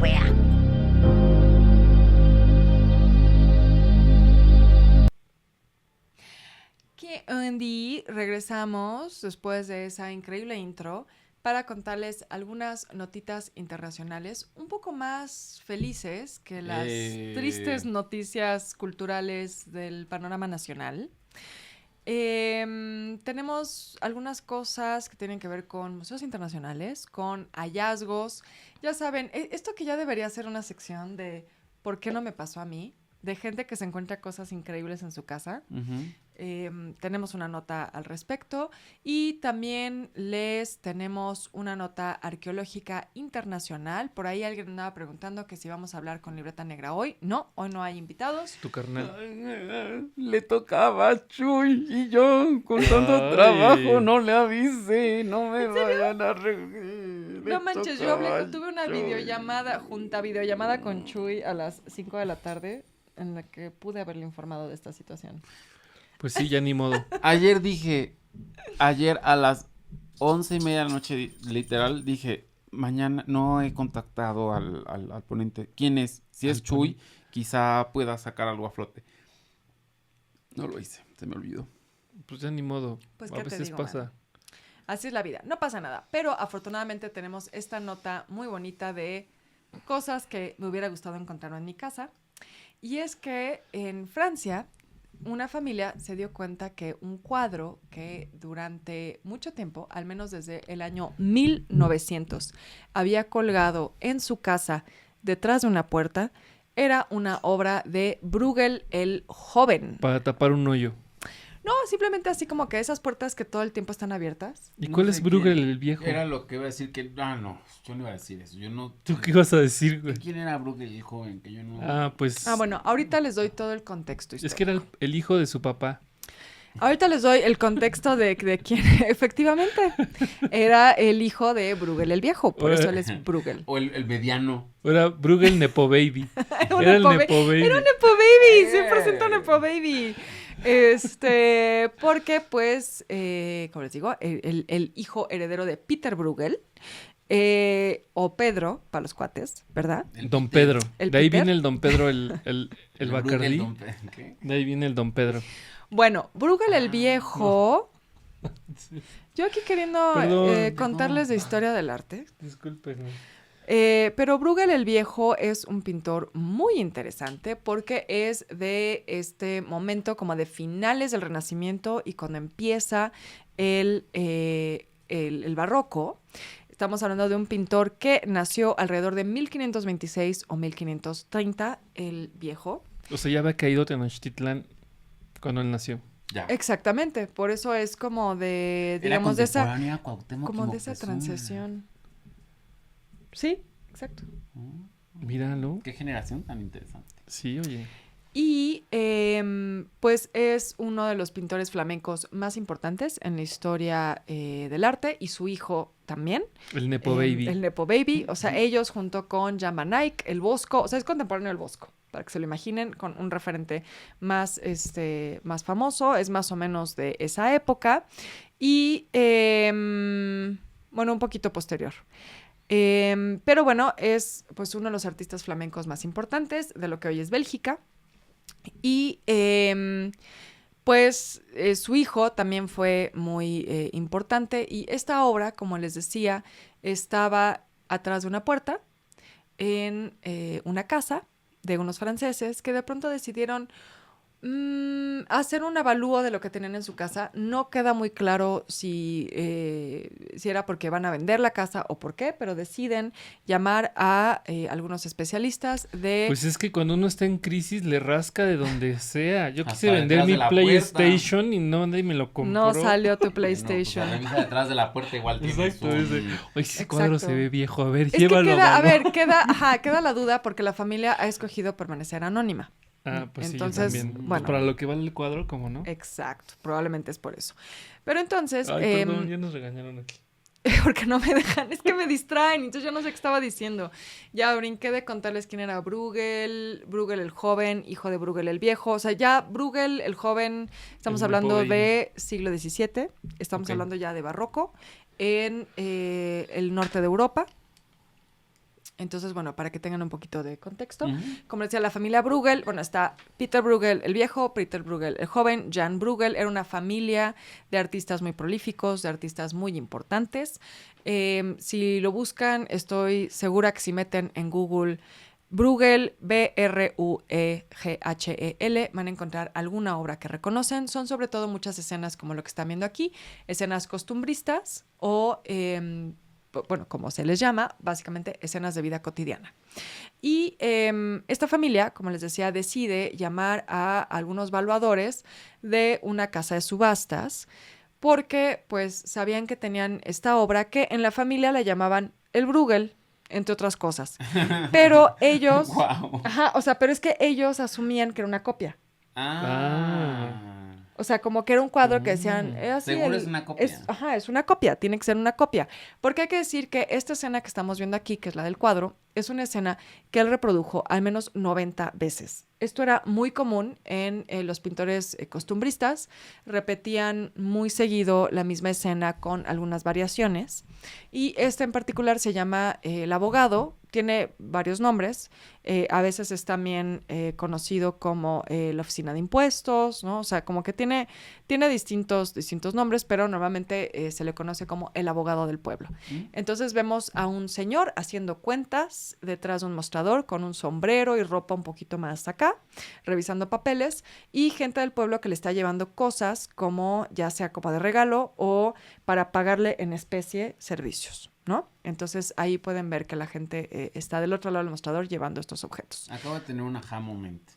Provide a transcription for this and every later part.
wea. Que Andy, regresamos después de esa increíble intro para contarles algunas notitas internacionales un poco más felices que las tristes noticias culturales del panorama nacional. Tenemos algunas cosas que tienen que ver con museos internacionales, con hallazgos. Ya saben, esto que ya debería ser una sección de ¿por qué no me pasó a mí? De gente que se encuentra cosas increíbles en su casa. Uh-huh. Tenemos una nota al respecto y también les tenemos una nota arqueológica internacional. Por ahí alguien andaba preguntando que si vamos a hablar con Libreta Negra hoy. No, hoy no hay invitados. Tu carnal. Le tocaba a Chuy y yo con tanto trabajo no le avisé, no me vayan a No manches, yo tuve una videollamada con Chuy a las 5 de la tarde en la que pude haberle informado de esta situación. Pues sí, ya ni modo. Ayer a las 11:30 de la noche, literal, dije, mañana no he contactado al ponente. ¿Quién es? Si es Chuy, quizá pueda sacar algo a flote. No lo hice, se me olvidó. Pues ya ni modo. Pues, a ¿qué te veces digo, pasa. mano? Así es la vida, no pasa nada. Pero afortunadamente tenemos esta nota muy bonita de cosas que me hubiera gustado encontrar en mi casa. Y es que en Francia una familia se dio cuenta que un cuadro que durante mucho tiempo, al menos desde el año 1900, había colgado en su casa detrás de una puerta, era una obra de Bruegel el Joven. Para tapar un hoyo. No, simplemente así como que esas puertas que todo el tiempo están abiertas. ¿Y cuál es Bruegel el viejo? Era lo que iba a decir que... no, yo no iba a decir eso. Yo no... ¿Tú qué ibas a decir, güey? ¿Quién era Bruegel el joven? Que yo no... Bueno, ahorita les doy todo el contexto histórico. Es que era el hijo de su papá. Ahorita les doy el contexto de quién efectivamente era el hijo de Bruegel el viejo, por eso él es Bruegel. O el mediano. Era Bruegel Nepo Baby. Era un Nepo Baby, 100% Nepo Baby. Porque pues, como les digo, el hijo heredero de Peter Bruegel, o Pedro, para los cuates, ¿verdad? Don Pedro. De ahí Peter. viene el Don Pedro, el Bacardí. ¿Qué? De ahí viene el Don Pedro. Bueno, Bruegel el viejo... Yo aquí queriendo contarles de historia del arte. Discúlpenme. Pero Bruegel el Viejo es un pintor muy interesante porque es de este momento como de finales del Renacimiento y cuando empieza el barroco. Estamos hablando de un pintor que nació alrededor de 1526 o 1530, el viejo. O sea, ya había caído Tenochtitlán cuando él nació. Ya. Exactamente, por eso es como de, digamos, de esa Moctezuma. transición. Sí, exacto. Míralo. Qué generación tan interesante. Sí, oye. Y pues es uno de los pintores flamencos más importantes en la historia del arte y su hijo también. El Nepo Baby. El Nepo Baby, o sea, ellos junto con Jan van Eyck, el Bosco, o sea, es contemporáneo del Bosco, para que se lo imaginen, con un referente más famoso, es más o menos de esa época y, bueno, un poquito posterior. Pero bueno, es pues uno de los artistas flamencos más importantes de lo que hoy es Bélgica. Y pues su hijo también fue muy importante y esta obra, como les decía, estaba atrás de una puerta en una casa de unos franceses que de pronto decidieron hacer un avalúo de lo que tenían en su casa. No queda muy claro si era porque van a vender la casa o por qué, pero deciden llamar a algunos especialistas de... Pues es que cuando uno está en crisis le rasca de donde sea. Yo quise Hasta vender detrás mi de la PlayStation y nadie me lo compró. No salió tu No, PlayStation. pues la revisa detrás de la puerta igual tiene Exacto. su... Oye, ese cuadro Exacto. se ve viejo. A ver, Es que llévalo. queda la duda porque la familia ha escogido permanecer anónima. Ah, pues Entonces, sí, yo también. bueno. Pues para lo que vale el cuadro, ¿cómo no? Exacto, probablemente es por eso. Pero entonces... Ay, perdón, ya nos regañaron aquí. Porque no me dejan, es que me distraen, entonces yo no sé qué estaba diciendo. Ya brinqué de contarles quién era Bruegel el joven, hijo de Bruegel el viejo. O sea, ya Bruegel el joven, estamos hablando de siglo XVII, estamos hablando ya de barroco, en el norte de Europa. Entonces, bueno, para que tengan un poquito de contexto, Ujú. como decía, la familia Bruegel, bueno, está Peter Bruegel el viejo, Peter Bruegel el joven, Jan Bruegel, era una familia de artistas muy prolíficos, de artistas muy importantes. Si lo buscan, estoy segura que si meten en Google Bruegel, Brueghel, van a encontrar alguna obra que reconocen. Son sobre todo muchas escenas como lo que están viendo aquí, escenas costumbristas o... bueno, como se les llama, básicamente escenas de vida cotidiana. Y esta familia, como les decía, decide llamar a algunos valuadores de una casa de subastas porque pues sabían que tenían esta obra que en la familia la llamaban el Bruegel, entre otras cosas. Pero ellos... Guau. Ajá, o sea, pero es que ellos asumían que era una copia. Ah. O sea, como que era un cuadro que decían... así Seguro es una copia. Ajá, es una copia, tiene que ser una copia. Porque hay que decir que esta escena que estamos viendo aquí, que es la del cuadro, es una escena que él reprodujo al menos 90 veces. Esto era muy común en los pintores costumbristas. Repetían muy seguido la misma escena con algunas variaciones. Y este en particular se llama El abogado. Tiene varios nombres. A veces es también conocido como la oficina de impuestos, ¿no? O sea, como que tiene distintos nombres, pero normalmente se le conoce como el abogado del pueblo. Entonces vemos a un señor haciendo cuentas detrás de un mostrador con un sombrero y ropa un poquito más acá, revisando papeles, y gente del pueblo que le está llevando cosas como ya sea como de regalo o para pagarle en especie servicios, ¿no? Entonces ahí pueden ver que la gente está del otro lado del mostrador llevando estos objetos. Acabo de tener un aha moment,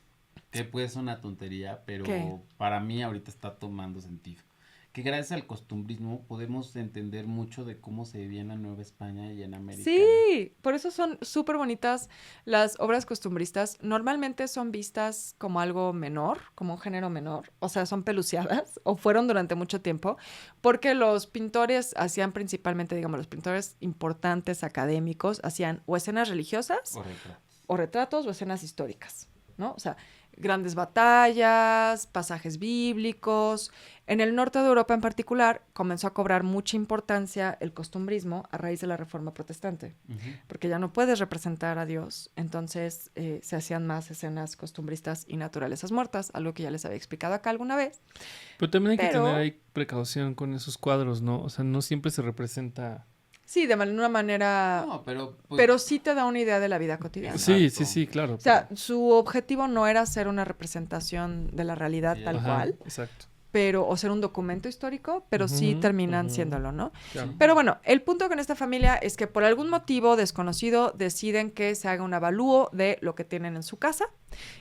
que puede ser una tontería, pero ¿Qué? para mí ahorita está tomando sentido. Que gracias al costumbrismo podemos entender mucho de cómo se vivía en la Nueva España y en América. Sí, por eso son súper bonitas las obras costumbristas. Normalmente son vistas como algo menor, como un género menor, o sea, son peluciadas o fueron durante mucho tiempo, porque los pintores hacían principalmente, digamos, los pintores importantes académicos hacían o escenas religiosas o retratos o escenas históricas, ¿no? O sea, grandes batallas, pasajes bíblicos. En el norte de Europa en particular comenzó a cobrar mucha importancia el costumbrismo a raíz de la Reforma Protestante, porque ya no puedes representar a Dios, entonces se hacían más escenas costumbristas y naturalezas muertas, algo que ya les había explicado acá alguna vez. Pero también hay que tener ahí precaución con esos cuadros, ¿no? O sea, no siempre se representa... Sí, de una manera... No, pero... pero sí te da una idea de la vida cotidiana. Sí, claro. O sea, su objetivo no era ser una representación de la realidad tal cual. Exacto. O ser un documento histórico, pero sí terminan siéndolo, ¿no? Claro. Pero bueno, el punto con esta familia es que por algún motivo desconocido deciden que se haga un avalúo de lo que tienen en su casa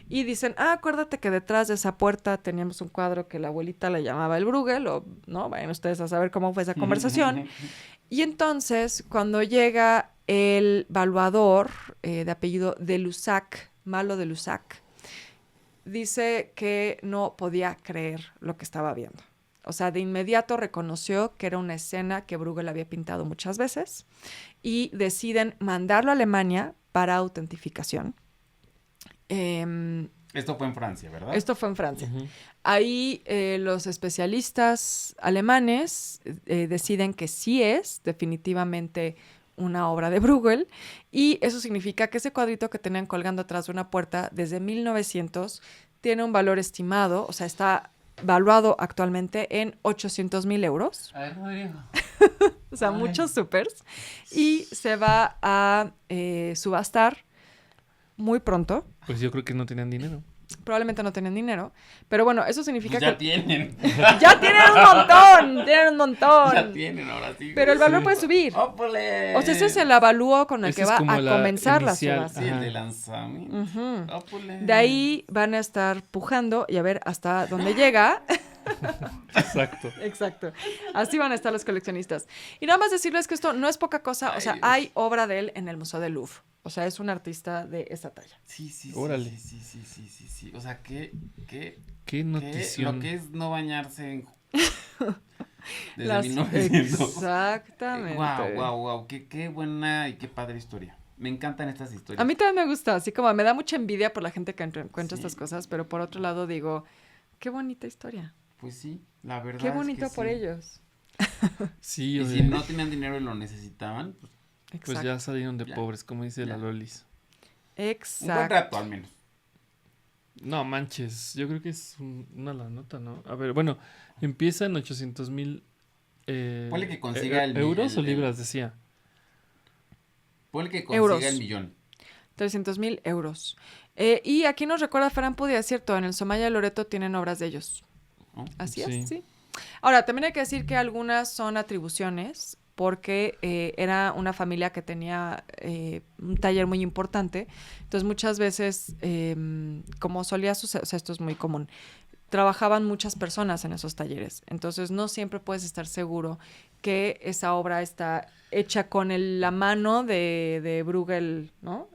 y dicen, acuérdate que detrás de esa puerta teníamos un cuadro que la abuelita le llamaba el Bruegel, o no, vayan ustedes a saber cómo fue esa conversación. Y entonces, cuando llega el valuador de apellido de Lusac, Malo de Lusac, dice que no podía creer lo que estaba viendo. O sea, de inmediato reconoció que era una escena que Bruegel había pintado muchas veces y deciden mandarlo a Alemania para autentificación. Esto fue en Francia, ¿verdad? Esto fue en Francia. Ahí los especialistas alemanes deciden que sí es definitivamente una obra de Bruegel, y eso significa que ese cuadrito que tenían colgando atrás de una puerta desde 1900 tiene un valor estimado, o sea, está valuado actualmente en 800,000 euros. Ay, Rodrigo. O sea, muchos supers. Y se va a subastar muy pronto. Pues yo creo que no tenían dinero. Probablemente no tienen dinero, pero bueno, eso significa Pues ya que... tienen. ¡Ya tienen un montón! ¡Tienen un montón! Ya tienen, ahora sí. Pero el valor puede subir. ¡Ópole! O sea, ese es el avalúo con el Ese que es va como a la comenzar la inicial. subasta. Sí, el de lanzamiento. ¡Ópole! De ahí van a estar pujando y a ver hasta dónde llega. Exacto. Exacto. Así van a estar los coleccionistas. Y nada más decirles que esto no es poca cosa. O sea, Dios. hay obra de él en el Museo del Louvre. O sea, es un artista de esa talla. Sí. Órale. Sí. O sea, ¿qué notición. lo que es no bañarse en... Desde Las- 1900. Exactamente. Wow. Qué buena y qué padre historia. Me encantan estas historias. A mí también me gusta. Así como me da mucha envidia por la gente que encuentra Sí. estas cosas. Pero por otro lado digo, qué bonita historia. Pues sí, la verdad Qué es bonito que por sí. ellos. Sí, Y o si sea, no tenían dinero y lo necesitaban, pues Exacto. Pues ya salieron de Ya. pobres, como dice Ya. la Lolis. Un buen Exacto. rato al menos. No manches, yo creo que es una la nota, ¿no? A ver, bueno, empieza en 800,000 Ponle que consiga euros o libras, decía. Ponle que consiga Euros. el millón. 300,000 euros. Y aquí nos recuerda Ferran Pudia, es cierto, en el Somaya Loreto tienen obras de ellos. ¿No? Así Sí. es, sí. Ahora, también hay que decir que algunas son atribuciones, porque era una familia que tenía un taller muy importante. Entonces, muchas veces, como solía suceder, o sea, esto es muy común, trabajaban muchas personas en esos talleres. Entonces, no siempre puedes estar seguro que esa obra está hecha con la mano de Bruegel, ¿no?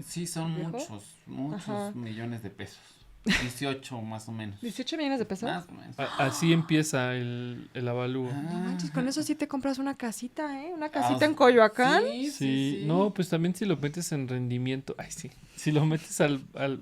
Sí, son ¿Viejo? muchos Ajá. millones de pesos. 18 más o menos. 18 millones de pesos. Más o menos. Así empieza el avalúo. No manches, con eso sí te compras una casita, ¿eh? Una Ah, casita en Coyoacán. Sí, no, pues también si lo metes en rendimiento, ay sí, si lo metes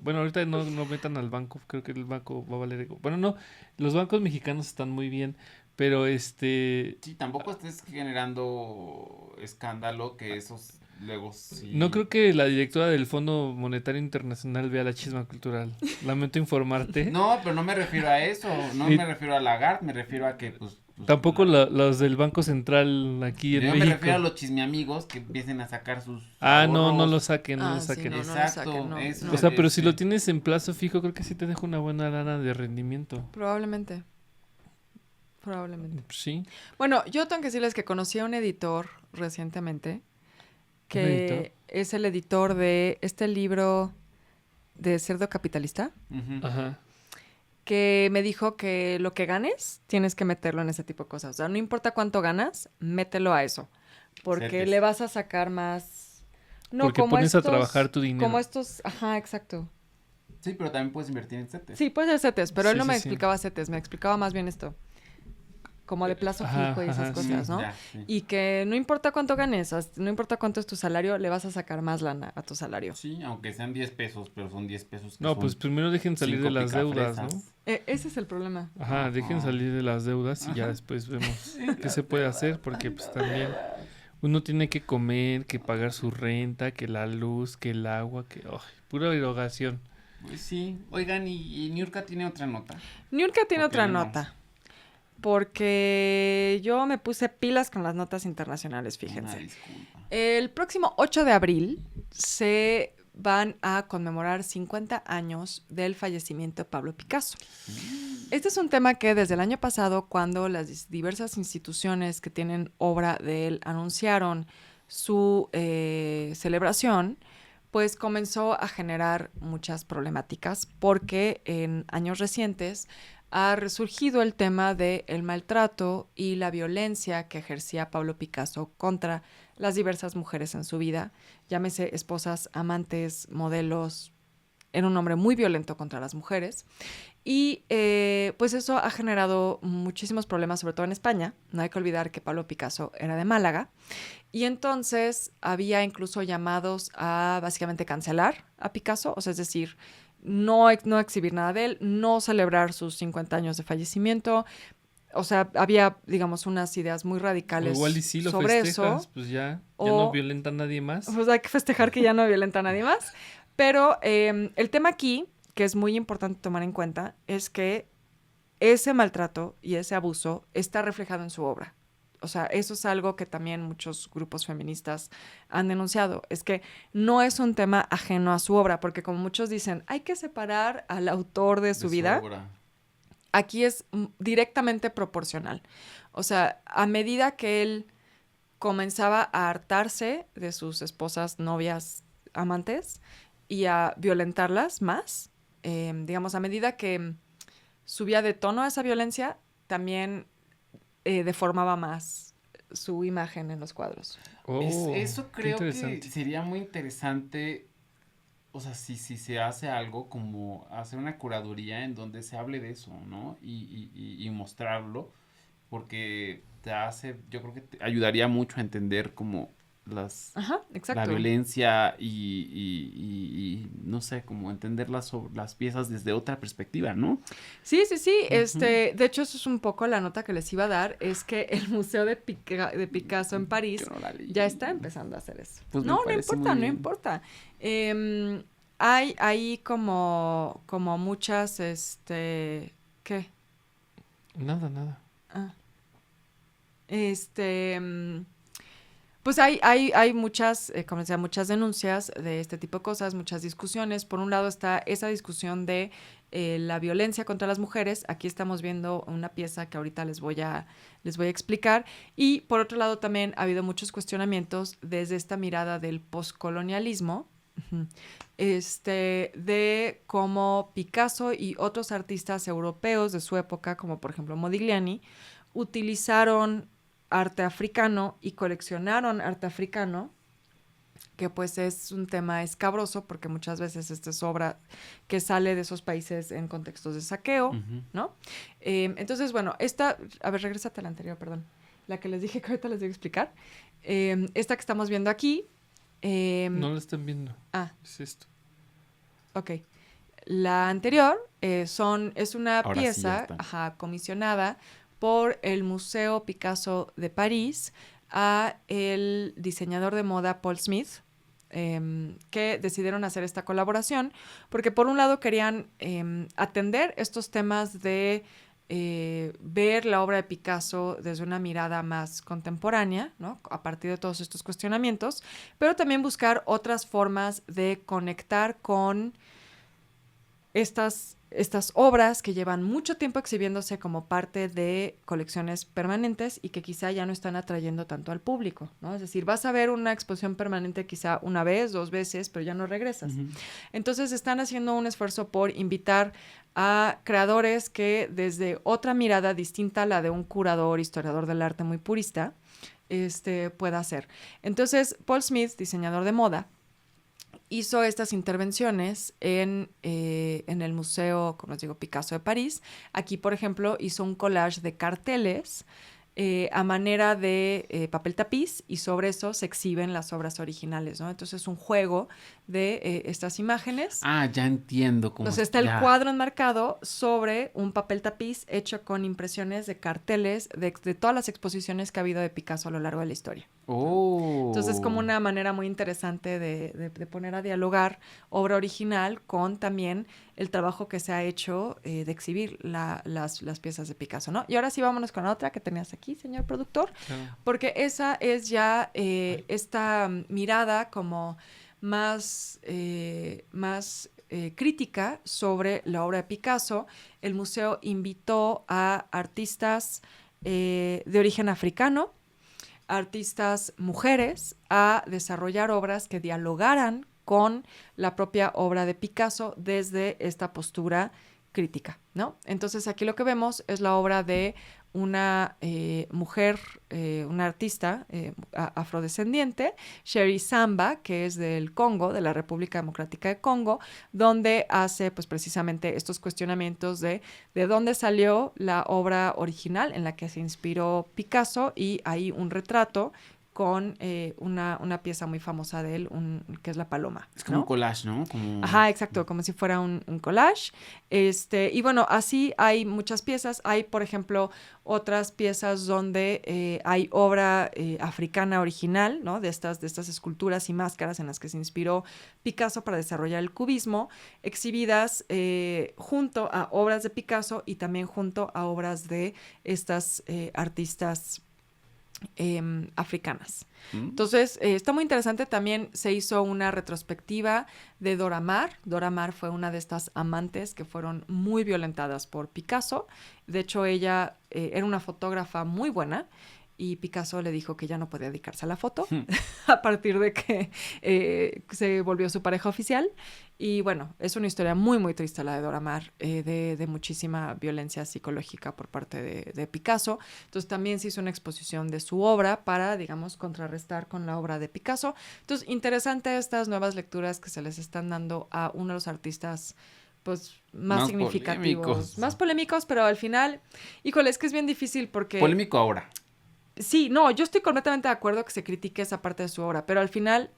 bueno, ahorita no metan al banco, creo que el banco va a valer, bueno, no, los bancos mexicanos están muy bien, pero Sí, tampoco estés generando escándalo que esos luego sí. no creo que la directora del Fondo Monetario Internacional vea la chisma cultural, lamento informarte. No, pero no me refiero a eso, no Y- me refiero a Lagarde, me refiero a que pues Tampoco los del Banco Central aquí en yo México. me refiero a los chismeamigos que empiecen a sacar sus No ahorros. lo saquen, no lo Sí, saquen. no, no lo Exacto, saquen, no, eso. no. O sea, pero si lo tienes en plazo fijo, creo que sí te deja una buena lana de rendimiento. Probablemente. Sí. Bueno, yo tengo que decirles que conocí a un editor recientemente que editor? es el editor de este libro de Cerdo Capitalista, Ujú. Ajá. que me dijo que lo que ganes tienes que meterlo en ese tipo de cosas. O sea, no importa cuánto ganas, mételo a eso. Porque Certes. le vas a sacar más. No, Porque como pones a estos, trabajar tu dinero. Como estos, ajá, exacto. Sí, pero también puedes invertir en CETES. Sí, puede ser CETES, pero él Sí, no me sí, sí. explicaba CETES, me explicaba más bien esto. Como de plazo Ajá, fijo y esas ajá, cosas, Sí, ¿no? ya, sí. Y que no importa cuánto ganes, no importa cuánto es tu salario, le vas a sacar más lana a tu salario. Sí, aunque sean 10 pesos, pero son 10 pesos que No, son pues primero dejen salir de 5 las deudas, ¿no? picafresas. Ese es el problema. Ajá, dejen Ajá. salir de las deudas y ya Ajá. después vemos qué se puede hacer, porque pues también uno tiene que comer, que pagar su renta, que la luz, que el agua, que pura erogación. Pues sí. Oigan, y Niurka tiene otra nota. Niurka tiene Porque otra yo no. nota. Porque yo me puse pilas con las notas internacionales, Una fíjense. disculpa. El próximo 8 de abril se van a conmemorar 50 años del fallecimiento de Pablo Picasso. Este es un tema que desde el año pasado, cuando las diversas instituciones que tienen obra de él anunciaron su celebración, pues comenzó a generar muchas problemáticas porque en años recientes ha resurgido el tema del maltrato y la violencia que ejercía Pablo Picasso contra las diversas mujeres en su vida, llámese esposas, amantes, modelos. Era un hombre muy violento contra las mujeres. Y pues eso ha generado muchísimos problemas, sobre todo en España. No hay que olvidar que Pablo Picasso era de Málaga. Y entonces había incluso llamados a básicamente cancelar a Picasso, o sea, es decir, no exhibir nada de él, no celebrar sus 50 años de fallecimiento. O sea, había, digamos, unas ideas muy O radicales igual y si lo sobre festejas, eso. pues ya O- no violenta a nadie más. Pues hay que festejar que ya no violenta a nadie más. Pero el tema aquí, que es muy importante tomar en cuenta, es que ese maltrato y ese abuso está reflejado en su obra. O sea, eso es algo que también muchos grupos feministas han denunciado. Es que no es un tema ajeno a su obra, porque como muchos dicen, hay que separar al autor de su vida. obra. Aquí es directamente proporcional. O sea, a medida que él comenzaba a hartarse de sus esposas, novias, amantes y a violentarlas más, digamos, a medida que subía de tono esa violencia, también deformaba más su imagen en los cuadros. Eso qué creo que interesante. sería muy interesante. O sea, si se hace algo como hacer una curaduría en donde se hable de eso, ¿no? Y mostrarlo, porque yo creo que te ayudaría mucho a entender como Ajá, la exacto. violencia y no sé, como entender las piezas desde otra perspectiva, ¿no? Sí, sí, sí. Ujú. De hecho, eso es un poco la nota que les iba a dar, es que el Museo de Picasso en Que París no la leí. ya está empezando a hacer eso. Pues me No, no parece muy importa, no bien. importa. Hay ahí como muchas, ¿qué? Nada. Ah, este, mm, pues hay muchas, como decía, muchas denuncias de este tipo de cosas, muchas discusiones. Por un lado está esa discusión de la violencia contra las mujeres. Aquí estamos viendo una pieza que ahorita les voy a explicar. Y por otro lado también ha habido muchos cuestionamientos desde esta mirada del poscolonialismo, ujú, de cómo Picasso y otros artistas europeos de su época, como por ejemplo Modigliani, utilizaron arte africano y coleccionaron arte africano, que pues es un tema escabroso porque muchas veces esta es obra que sale de esos países en contextos de saqueo, Ujú. ¿no? Entonces, bueno, a ver, regrésate a la anterior, perdón, la que les dije que ahorita les voy a explicar. Esta que estamos viendo aquí, No lo están viendo. ah, Es esto. ok. La anterior es una Ahora sí ya pieza, está. ajá, comisionada por el Museo Picasso de París a el diseñador de moda Paul Smith, que decidieron hacer esta colaboración porque por un lado querían atender estos temas de ver la obra de Picasso desde una mirada más contemporánea, ¿no? A partir de todos estos cuestionamientos, pero también buscar otras formas de conectar con estas obras que llevan mucho tiempo exhibiéndose como parte de colecciones permanentes y que quizá ya no están atrayendo tanto al público, ¿no? Es decir, vas a ver una exposición permanente quizá una vez, 2 veces, pero ya no regresas. Ujú. Entonces están haciendo un esfuerzo por invitar a creadores que desde otra mirada distinta a la de un curador, historiador del arte muy purista, pueda hacer. Entonces, Paul Smith, diseñador de moda, hizo estas intervenciones en el Museo, como les digo, Picasso de París. Aquí, por ejemplo, hizo un collage de carteles a manera de papel tapiz y sobre eso se exhiben las obras originales, ¿no? Entonces es un juego de estas imágenes. Ah, ya entiendo cómo Entonces está el ya. cuadro enmarcado sobre un papel tapiz hecho con impresiones de carteles de todas las exposiciones que ha habido de Picasso a lo largo de la historia. Oh. Entonces es como una manera muy interesante de poner a dialogar obra original con también el trabajo que se ha hecho de exhibir las piezas de Picasso, ¿no? Y ahora sí vámonos con la otra que tenías aquí, señor productor, Claro. porque esa es ya esta mirada como más crítica sobre la obra de Picasso. El museo invitó a artistas de origen africano, artistas mujeres, a desarrollar obras que dialogaran con la propia obra de Picasso desde esta postura crítica, ¿no? Entonces aquí lo que vemos es la obra de una mujer, una artista afrodescendiente, Sherry Samba, que es del Congo, de la República Democrática de Congo, donde hace pues precisamente estos cuestionamientos de dónde salió la obra original en la que se inspiró Picasso, y hay un retrato con una pieza muy famosa de él, que es la paloma, Es como ¿no? un collage, ¿no? Como... Ajá, exacto, como si fuera un collage. Y bueno, así hay muchas piezas. Hay, por ejemplo, otras piezas donde hay obra africana original, ¿no? De estas esculturas y máscaras en las que se inspiró Picasso para desarrollar el cubismo, exhibidas junto a obras de Picasso y también junto a obras de estas artistas africanas. Entonces, está muy interesante. También se hizo una retrospectiva de Dora Maar. Dora Maar fue una de estas amantes que fueron muy violentadas por Picasso. De hecho, ella era una fotógrafa muy buena y Picasso le dijo que ya no podía dedicarse a la foto a partir de que se volvió su pareja oficial. Y bueno, es una historia muy, muy triste la de Dora Maar, de muchísima violencia psicológica por parte de Picasso. Entonces también se hizo una exposición de su obra para, digamos, contrarrestar con la obra de Picasso. Entonces, interesante estas nuevas lecturas que se les están dando a uno de los artistas pues más significativos, polémicos. más polémicos, pero al final, híjole, es que es bien difícil porque... Polémico ahora. Sí, no, yo estoy completamente de acuerdo que se critique esa parte de su obra, pero al final,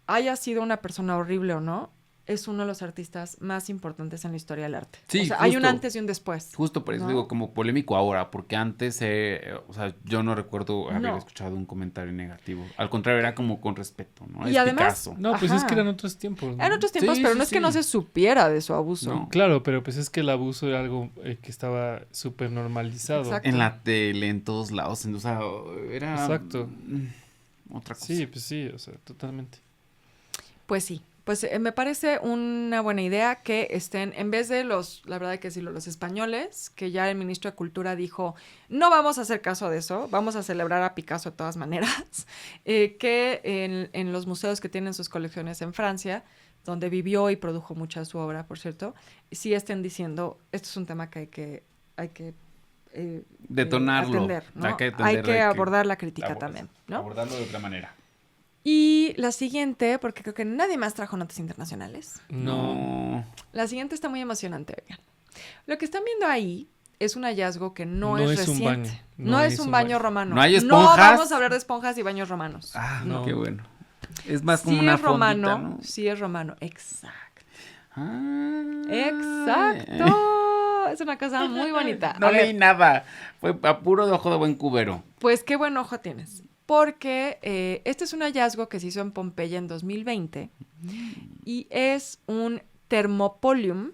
haya sido una persona horrible o no, es uno de los artistas más importantes en la historia del arte. Sí, o sea, hay un justo. antes y un después. Justo por eso ¿no? digo, como polémico ahora, porque antes, o sea, yo no recuerdo haber No. escuchado un comentario negativo. Al contrario, era como con respeto, ¿no? Y Es además- Picasso. No, pues es que Ajá. eran otros tiempos, ¿no? Eran otros tiempos, Sí, pero sí, no es que sí. no se supiera de su abuso. No. Claro, pero pues es que el abuso era algo que estaba súper normalizado. Exacto. En la tele, en todos lados, o sea, era... Exacto. Otra cosa. Sí, pues sí, o sea, totalmente. Pues sí, pues me parece una buena idea que estén, en vez de la verdad hay que decirlo, los españoles, que ya el ministro de Cultura dijo, no vamos a hacer caso de eso, vamos a celebrar a Picasso de todas maneras, que en los museos que tienen sus colecciones en Francia, donde vivió y produjo mucha de su obra, por cierto, sí estén diciendo, esto es un tema que hay que Detonarlo. atender, ¿no? Hay que Hay atender, que abordar la crítica también, ¿no? Abordarlo de otra manera. Y la siguiente, porque creo que nadie más trajo notas internacionales. No. La siguiente está muy emocionante, oigan. Lo que están viendo ahí es un hallazgo que no es es un reciente. baño. No es un baño romano. ¿No hay No esponjas? vamos a hablar de esponjas y baños romanos. Ah, No. qué bueno. Es más como Sí una es romano, fondita, ¿no? sí es romano. Exacto. Ah, Exacto. Es una cosa muy bonita. No A ver, leí nada. Fue a puro de ojo de buen cubero. pues qué buen ojo tienes. Porque este es un hallazgo que se hizo en Pompeya en 2020 y es un thermopolium,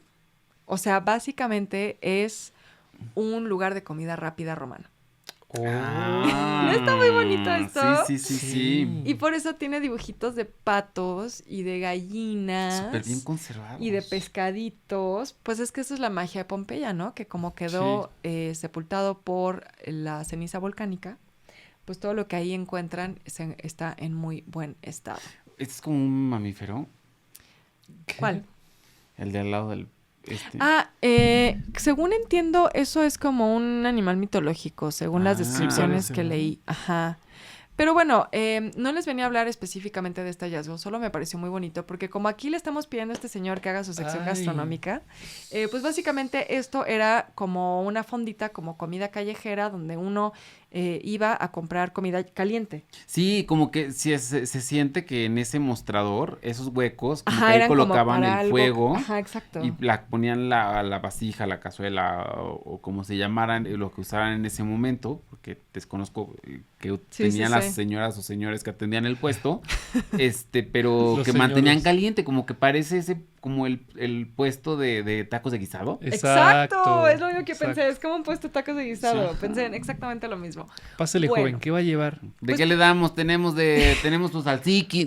o sea, básicamente es un lugar de comida rápida romano. Ah, Está muy bonito esto. Sí, sí, sí, sí. Y por eso tiene dibujitos de patos y de gallinas. Súper bien conservados. Y de pescaditos. Pues es que esa es la magia de Pompeya, ¿no? Que como quedó sepultado por la ceniza volcánica, pues todo lo que ahí encuentran está en muy buen estado. Este es como un mamífero. ¿Cuál? El de al lado del... Según entiendo, eso es como un animal mitológico, según las Ah, descripciones parece, que ¿no? leí. Ajá. Pero bueno, no les venía a hablar específicamente de este hallazgo, solo me pareció muy bonito, porque como aquí le estamos pidiendo a este señor que haga su sección Ay. gastronómica, pues básicamente esto era como una fondita, como comida callejera, donde uno iba a comprar comida caliente. Sí, como que se siente que en ese mostrador, esos huecos, como Ajá, que ahí eran como colocaban para el algo. fuego Ajá, exacto. y ponían la vasija, la cazuela o como se llamaran, lo que usaran en ese momento, porque desconozco que Sí, tenían sí, las sí. señoras o señores que atendían el puesto, pero Los que mantenían señores. caliente, como que parece ese, como el puesto de tacos de guisado. Exacto, es lo único que exacto. pensé, es como un puesto de tacos de guisado, Sí. pensé en exactamente lo mismo. Pásale, Bueno. joven, ¿qué va a llevar? ¿De Pues- qué le damos? Tenemos su salsiqui,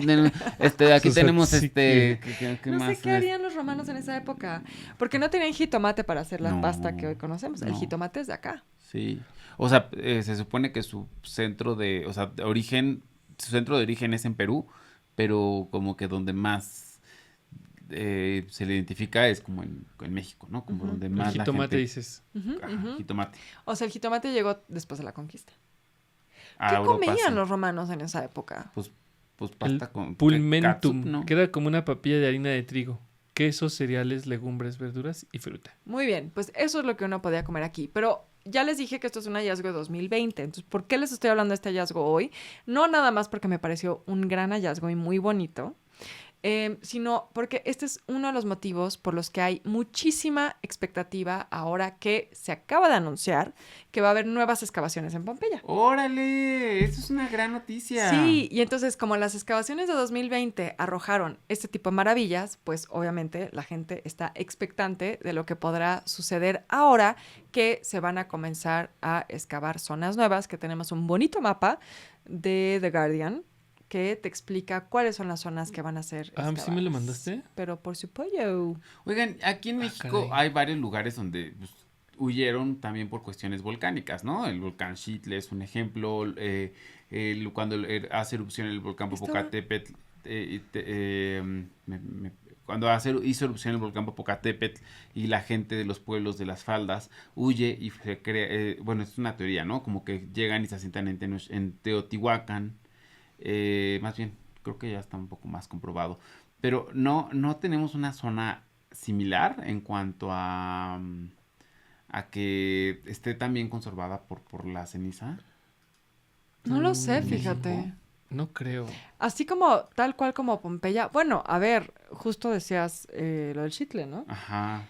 aquí Su tenemos tzatziki. ¿qué No más? sé qué harían los romanos en esa época, porque no tenían jitomate para hacer la No, pasta que hoy conocemos. El no. jitomate es de acá. Sí. O sea, se supone que su centro de origen es en Perú, pero como que donde más se le identifica es como en México, ¿no? Como Ujú. donde El más la jitomate gente... dices. Ujú, Ajá, ujú. jitomate. O sea, el jitomate llegó después de la conquista. A ¿Qué Europa, comían sí. los romanos en esa época? Pues El pasta con pulmentum, catsup, ¿no? que era como una papilla de harina de trigo. Quesos, cereales, legumbres, verduras y fruta. Muy bien, pues eso es lo que uno podía comer aquí. Pero ya les dije que esto es un hallazgo de 2020. Entonces, ¿por qué les estoy hablando de este hallazgo hoy? No nada más porque me pareció un gran hallazgo y muy bonito, sino porque este es uno de los motivos por los que hay muchísima expectativa ahora que se acaba de anunciar que va a haber nuevas excavaciones en Pompeya. ¡Órale! Eso es una gran noticia. Sí, y entonces como las excavaciones de 2020 arrojaron este tipo de maravillas, pues obviamente la gente está expectante de lo que podrá suceder ahora que se van a comenzar a excavar zonas nuevas, que tenemos un bonito mapa de The Guardian que te explica cuáles son las zonas que van a ser Ah, ¿sí me lo excavadas. mandaste? Pero por supuesto. Oigan, aquí en México caray. hay varios lugares donde pues, huyeron también por cuestiones volcánicas, ¿no? El volcán Xitle es un ejemplo, cuando hace erupción el volcán Popocatépetl, cuando hizo erupción el volcán Popocatépetl y la gente de los pueblos de las faldas huye y se crea, bueno, es una teoría, ¿no? Como que llegan y se asientan en Teotihuacán, más bien, creo que ya está un poco más comprobado, pero no tenemos una zona similar en cuanto a que esté tan bien conservada por la ceniza. No lo sé, México. fíjate. No creo. Así como, tal cual como Pompeya. Bueno, a ver, justo decías lo del chitle, ¿no? Ajá.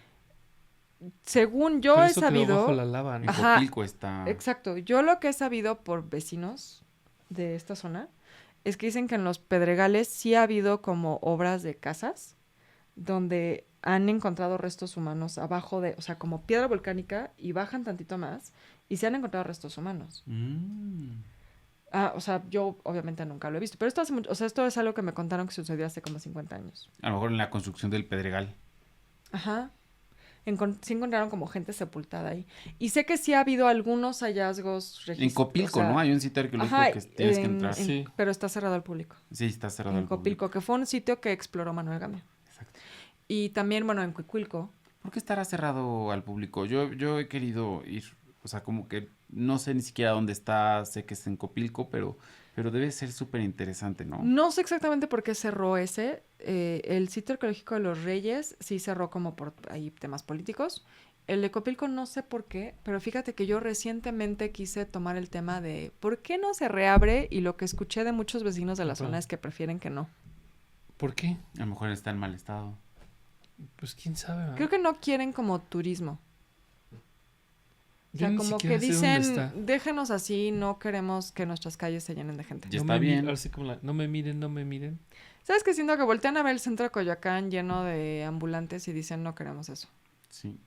Según yo Pero he eso quedó bajo sabido... la lava, En ¿no? Ajá. Copilco está. Exacto. Yo lo que he sabido por vecinos de esta zona es que dicen que en los Pedregales sí ha habido como obras de casas donde han encontrado restos humanos abajo de, o sea, como piedra volcánica y bajan tantito más y se han encontrado restos humanos. O sea, yo obviamente nunca lo he visto, pero esto hace mucho, o sea, esto es algo que me contaron que sucedió hace como 50 años. A lo mejor en la construcción del Pedregal. Ajá. Sí encontraron como gente sepultada ahí. Y sé que sí ha habido algunos hallazgos En Copilco, o sea, ¿no? Hay un sitio arqueológico ajá, que tienes que entrar. Sí. pero está cerrado al público. Sí, está cerrado En al público. Copilco, que fue un sitio que exploró Manuel Gamio. Exacto. Y también, bueno, en Cuicuilco. ¿Por qué estará cerrado al público? Yo he querido ir, o sea, como que no sé ni siquiera dónde está, sé que es en Copilco, pero debe ser súper interesante, ¿no? No sé exactamente por qué cerró ese. El sitio arqueológico de los Reyes sí cerró como por ahí temas políticos. El de Copilco no sé por qué, pero fíjate que yo recientemente quise tomar el tema de ¿por qué no se reabre? Y lo que escuché de muchos vecinos de la zona es que prefieren que no. ¿Por qué? A lo mejor está en mal estado. Pues quién sabe. ¿No? Creo que no quieren como turismo. O Yo sea, ni como siquiera que sé dónde dicen, está. déjenos así, no queremos que nuestras calles se llenen de gente. Ya No está me bien. Así como no me miren, no me miren. ¿Sabes qué? Siento que voltean a ver el centro de Coyoacán lleno de ambulantes y dicen, no queremos eso. Sí.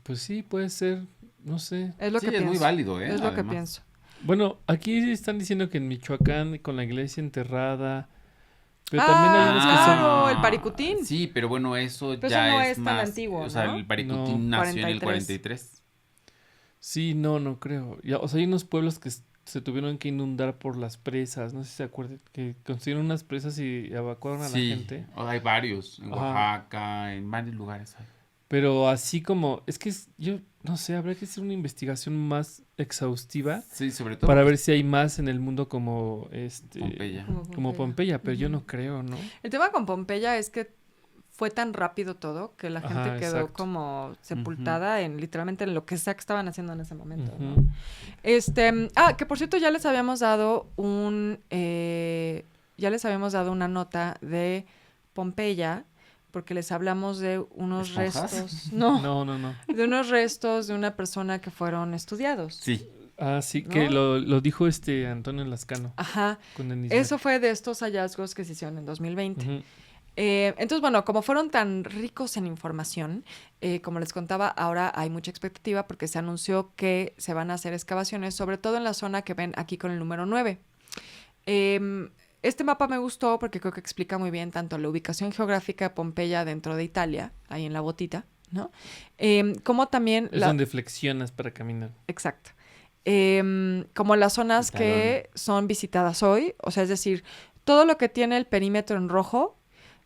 Pues sí, puede ser. No sé. Es lo Sí, que es pienso. muy válido, ¿eh? Es lo que Además. pienso. Bueno, aquí están diciendo que en Michoacán, con la iglesia enterrada. Pero también hay unos que son. claro, el Paricutín. Sí, pero bueno, eso Pero ya eso no es es tan más. antiguo, O sea, ¿no? el Paricutín No. nació en el 43. 43. Sí, no creo. Ya, o sea, hay unos pueblos que se tuvieron que inundar por las presas. No sé si se acuerdan. Que construyeron unas presas y evacuaron a la gente. Hay varios. En Ajá. Oaxaca, en varios lugares hay. Pero así como. Es que yo no sé, habría que hacer una investigación más exhaustiva. Sí, sobre todo. Para ver si hay más en el mundo como Pompeya. como Pompeya, pero yo Ujú. no creo, ¿no? El tema con Pompeya es que fue tan rápido todo que la gente Ajá, quedó exacto. como sepultada en literalmente en lo que sea que estaban haciendo en ese momento, ¿no? Ujú. Que por cierto ya les habíamos dado una nota de Pompeya porque les hablamos de unos ¿Esponjas? restos, No. de unos restos de una persona que fueron estudiados. Sí. Ah, sí, ¿No? que lo dijo Antonio Lascano Ajá. con Denis Eso fue de estos hallazgos que se hicieron en 2020. Ujú. Entonces, bueno, como fueron tan ricos en información, como les contaba, ahora hay mucha expectativa porque se anunció que se van a hacer excavaciones, sobre todo en la zona que ven aquí con el número 9. Este mapa me gustó porque creo que explica muy bien tanto la ubicación geográfica de Pompeya dentro de Italia, ahí en la botita, ¿no? Como también... Es donde flexionas para caminar. Exacto. Como las zonas El que son visitadas hoy, o sea, es decir, todo lo que tiene el perímetro en rojo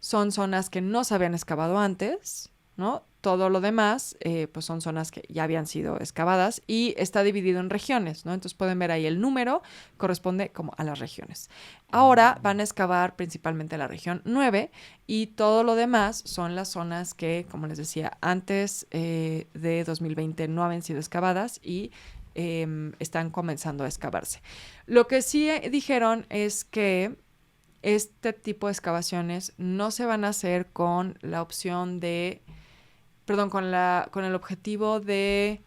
son zonas que no se habían excavado antes, ¿no? Todo lo demás, pues son zonas que ya habían sido excavadas y está dividido en regiones, ¿no? Entonces pueden ver ahí el número, corresponde como a las regiones. Ahora van a excavar principalmente la región 9 y todo lo demás son las zonas que, como les decía, antes de 2020 no habían sido excavadas y están comenzando a excavarse. Lo que sí dijeron es que este tipo de excavaciones no se van a hacer con la opción de, perdón, con el objetivo de...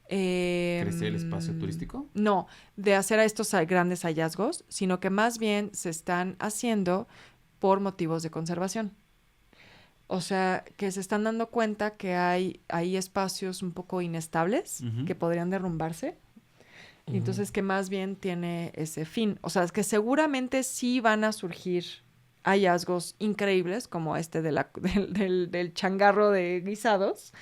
¿Crecer el espacio turístico? No, de hacer a estos grandes hallazgos, sino que más bien se están haciendo por motivos de conservación. O sea, que se están dando cuenta que hay espacios un poco inestables Ujú. que podrían derrumbarse. Y Ujú. entonces que más bien tiene ese fin. O sea, es que seguramente sí van a surgir hallazgos increíbles como este del changarro de guisados,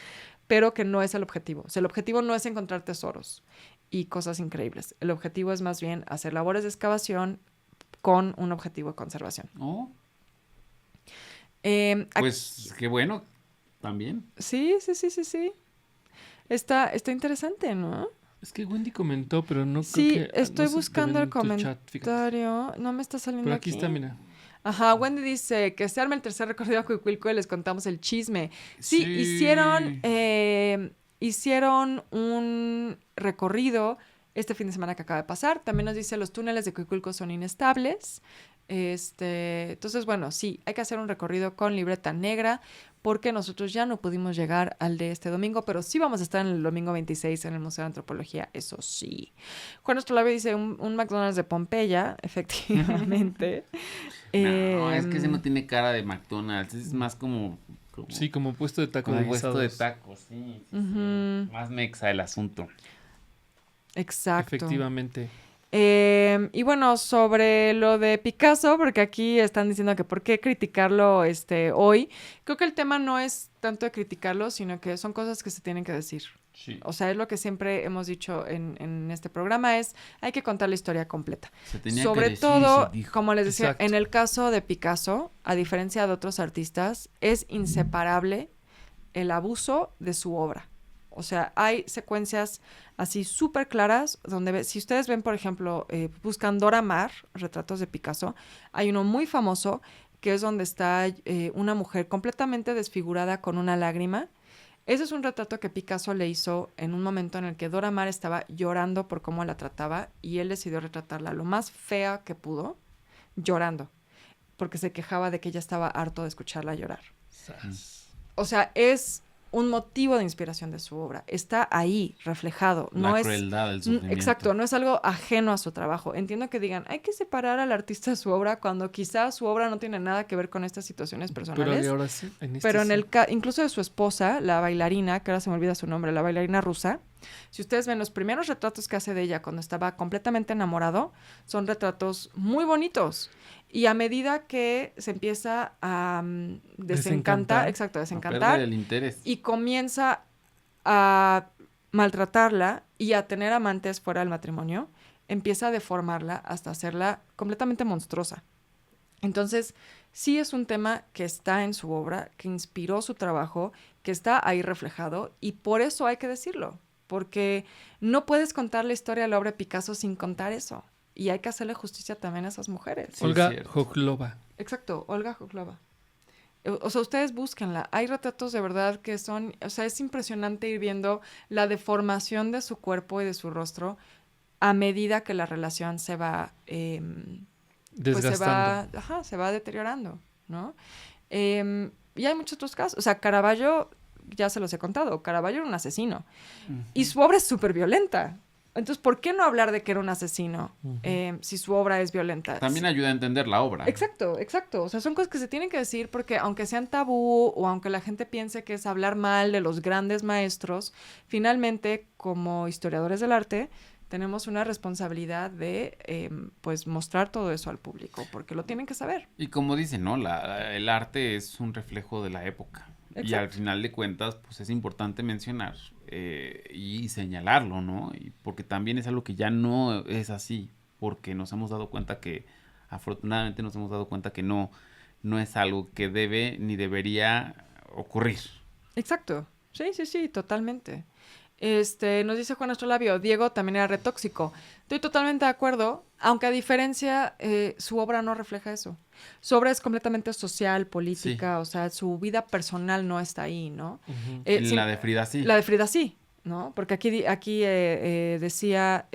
pero que no es el objetivo. O sea, el objetivo no es encontrar tesoros y cosas increíbles. El objetivo es más bien hacer labores de excavación con un objetivo de conservación. Oh, Aquí- pues qué bueno, también. Sí. Está interesante, ¿no? Es que Wendy comentó, pero no Sí, creo que... estoy no se te buscando ve el en tu chat, fíjate. comentario. No me está saliendo Pero aquí está, mira. Ajá, Wendy dice que se arma el tercer recorrido a Cuicuilco y les contamos el chisme. Sí, Sí. hicieron un recorrido este fin de semana que acaba de pasar. También nos dice los túneles de Coiculco son inestables. Entonces, bueno, sí, hay que hacer un recorrido con libreta negra porque nosotros ya no pudimos llegar al de este domingo, pero sí vamos a estar en el domingo 26 en el Museo de Antropología, eso sí. Juan Astrolabio dice un McDonald's de Pompeya, efectivamente. No, es que ese no tiene cara de McDonald's, es más como Sí, como puesto de tacos. como puesto de tacos, sí. Ujú. Más mexa el asunto. Exacto. Efectivamente. Y bueno, sobre lo de Picasso, porque aquí están diciendo que por qué criticarlo hoy, creo que el tema no es tanto de criticarlo, sino que son cosas que se tienen que decir. Sí. O sea, es lo que siempre hemos dicho en este programa, es hay que contar la historia completa. Se tenía Sobre que decir y todo, se dijo. como les decía, Exacto. en el caso de Picasso, a diferencia de otros artistas, es inseparable el abuso de su obra. O sea, hay secuencias así súper claras donde, si ustedes ven, por ejemplo, buscan Dora Maar, retratos de Picasso, hay uno muy famoso que es donde está una mujer completamente desfigurada con una lágrima. Ese es un retrato que Picasso le hizo en un momento en el que Dora Maar estaba llorando por cómo la trataba y él decidió retratarla lo más fea que pudo, llorando, porque se quejaba de que ella estaba harto de escucharla llorar. O sea, es un motivo de inspiración de su obra. Está ahí, reflejado. No La es crueldad del sufrimiento. exacto, no es algo ajeno a su trabajo. Entiendo que digan, hay que separar al artista de su obra cuando quizás su obra no tiene nada que ver con estas situaciones personales. Pero de ahora sí. Pero en el incluso de su esposa, la bailarina, que ahora se me olvida su nombre, la bailarina rusa, si ustedes ven los primeros retratos que hace de ella cuando estaba completamente enamorado, son retratos muy bonitos. Y a medida que se empieza a desencantar, exacto, A desencantar, perder el interés. y comienza a maltratarla y a tener amantes fuera del matrimonio, empieza a deformarla hasta hacerla completamente monstruosa. Entonces, sí es un tema que está en su obra, que inspiró su trabajo, que está ahí reflejado, y por eso hay que decirlo, porque no puedes contar la historia de la obra de Picasso sin contar eso, y hay que hacerle justicia también a esas mujeres. Sí, Olga es cierto. Jojlova. Exacto, Olga Jojlova. O sea, ustedes búsquenla. Hay retratos de verdad que son, o sea, es impresionante ir viendo la deformación de su cuerpo y de su rostro a medida que la relación se va, pues Desgastando. se va deteriorando, ¿no? Y hay muchos otros casos. O sea, Caravaggio, ya se los he contado, Caravaggio era un asesino. Y su obra es súper violenta. Entonces, ¿por qué no hablar de que era un asesino si su obra es violenta? También ayuda a entender la obra. Exacto, exacto. O sea, son cosas que se tienen que decir porque aunque sean tabú o aunque la gente piense que es hablar mal de los grandes maestros, finalmente, como historiadores del arte, tenemos una responsabilidad de, pues, mostrar todo eso al público porque lo tienen que saber. Y como dicen, ¿no? El arte es un reflejo de la época. Exacto. Y al final de cuentas, pues es importante mencionar y señalarlo, ¿no? Y porque también es algo que ya no es así, porque nos hemos dado cuenta que, afortunadamente nos hemos dado cuenta que no es algo que debe ni debería ocurrir. Exacto. Sí, totalmente. Nos dice Juan Astrolabio, Diego también era retóxico. Estoy totalmente de acuerdo, aunque a diferencia, su obra no refleja eso. Su obra es completamente social, política, o sea, su vida personal no está ahí, ¿no? Sí, La de Frida sí. La de Frida sí, ¿no? Porque aquí decía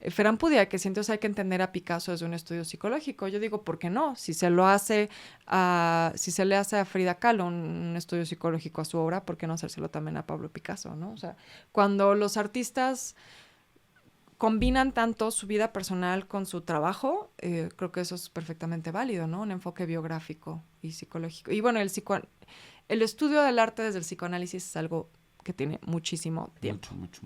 Ferran Pudia que entonces hay que entender a Picasso desde un estudio psicológico. Yo digo, ¿por qué no? Si se le hace a Frida Kahlo un estudio psicológico a su obra, ¿por qué no hacérselo también a Pablo Picasso, ¿no? O sea, cuando los artistas combinan tanto su vida personal con su trabajo, creo que eso es perfectamente válido, ¿no? Un enfoque biográfico y psicológico. Y bueno, el estudio del arte desde el psicoanálisis es algo que tiene muchísimo tiempo. Mucho.